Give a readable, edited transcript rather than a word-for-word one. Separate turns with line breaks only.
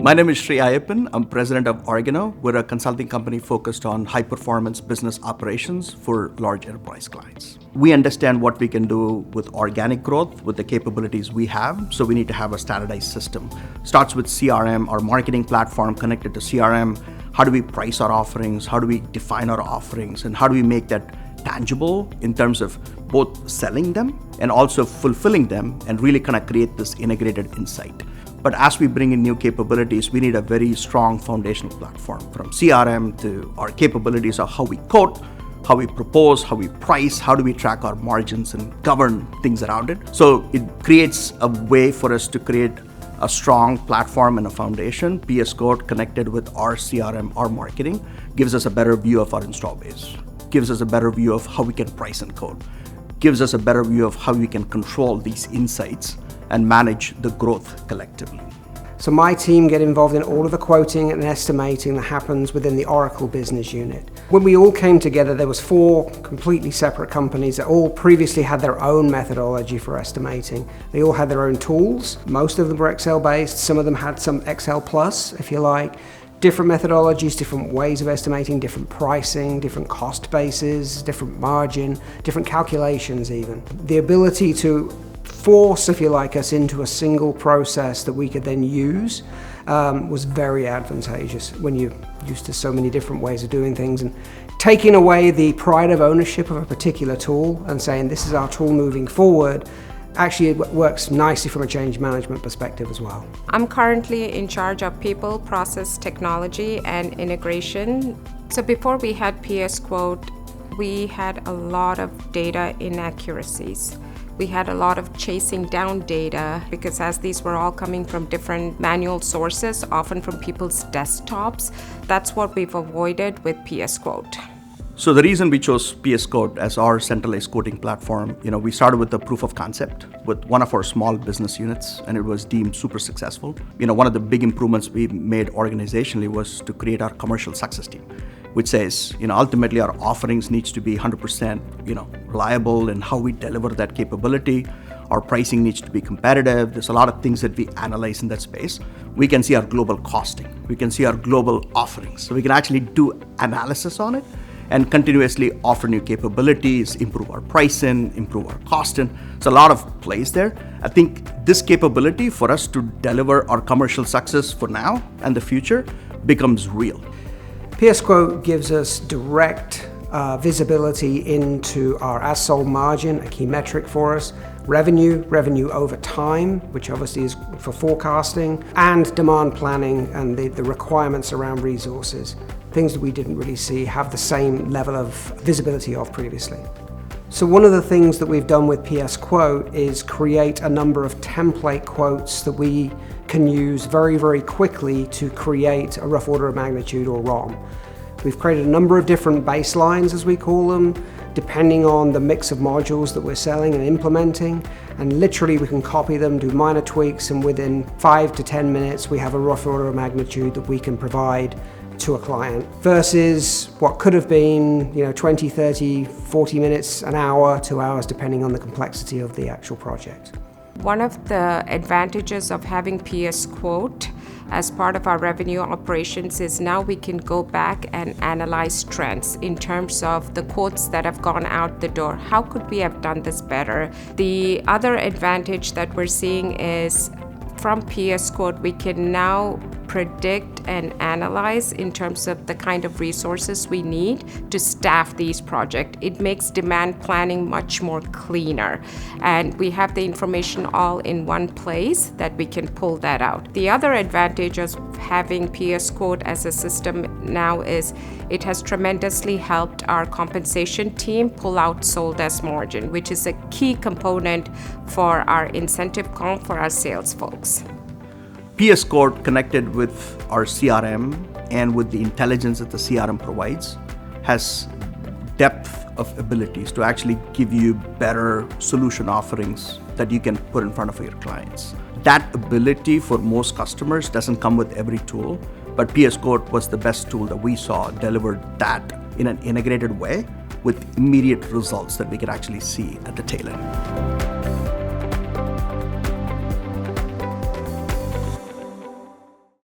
My name is Sri Ayyappan. I'm president of Argano. We're a consulting company focused on high-performance business operations for large enterprise clients. We understand what we can do with organic growth, with the capabilities we have, so we need to have a standardized system. Starts with CRM, our marketing platform connected to CRM. How do we price our offerings? How do we define our offerings? And how do we make that tangible in terms of both selling them and also fulfilling them and really kind of create this integrated insight? But as we bring in new capabilities, we need a very strong foundational platform, from CRM to our capabilities of how we quote, how we propose, how we price, how do we track our margins and govern things around it. So it creates a way for us to create a strong platform and a foundation. PSQuote connected with our CRM, our marketing, gives us a better view of our install base, gives us a better view of how we can price and quote, gives us a better view of how we can control these insights and manage the growth collectively.
So my team get involved in all of the quoting and estimating that happens within the Oracle business unit. When we all came together, there was 4 completely separate companies that all previously had their own methodology for estimating. They all had their own tools. Most of them were Excel based. Some of them had some Excel plus, if you like. Different methodologies, different ways of estimating, different pricing, different cost bases, different margin, different calculations even. The ability to force, if you like, us into a single process that we could then use was very advantageous when you're used to so many different ways of doing things, and taking away the pride of ownership of a particular tool and saying this is our tool moving forward. Actually, it works nicely from a change management perspective as well.
I'm currently in charge of people, process, technology, and integration. So before we had PSQuote, we had a lot of data inaccuracies. We had a lot of chasing down data because as these were all coming from different manual sources, often from people's desktops, that's what we've avoided with PSQuote.
So the reason we chose PSQuote as our centralized quoting platform, we started with a proof of concept with one of our small business units, and it was deemed super successful. One of the big improvements we made organizationally was to create our commercial success team, which says, ultimately our offerings needs to be 100%, reliable in how we deliver that capability. Our pricing needs to be competitive. There's a lot of things that we analyze in that space. We can see our global costing. We can see our global offerings. So we can actually do analysis on it and continuously offer new capabilities, improve our pricing, improve our costing. So a lot of plays there. I think this capability for us to deliver our commercial success for now and the future becomes real.
PSQuote gives us direct visibility into our as sold margin, a key metric for us, revenue over time, which obviously is for forecasting, and demand planning and the requirements around resources. Things that we didn't really have the same level of visibility of previously. So one of the things that we've done with PSQuote is create a number of template quotes that we can use very, very quickly to create a rough order of magnitude or ROM. We've created a number of different baselines, as we call them, depending on the mix of modules that we're selling and implementing, and literally we can copy them, do minor tweaks, and within 5 to 10 minutes we have a rough order of magnitude that we can provide to a client, versus what could have been 20, 30, 40 minutes, an hour, 2 hours, depending on the complexity of the actual project.
One of the advantages of having PSQuote as part of our revenue operations is now we can go back and analyze trends in terms of the quotes that have gone out the door. How could we have done this better? The other advantage that we're seeing is from PSQuote, we can now predict and analyze in terms of the kind of resources we need to staff these projects. It makes demand planning much more cleaner, and we have the information all in one place that we can pull that out. The other advantage of having PSQuote as a system now is it has tremendously helped our compensation team pull out sold as margin, which is a key component for our incentive comp for our sales folks.
PSQuote connected with our CRM and with the intelligence that the CRM provides has depth of abilities to actually give you better solution offerings that you can put in front of your clients. That ability for most customers doesn't come with every tool, but PSQuote was the best tool that we saw delivered that in an integrated way with immediate results that we could actually see at the tail end.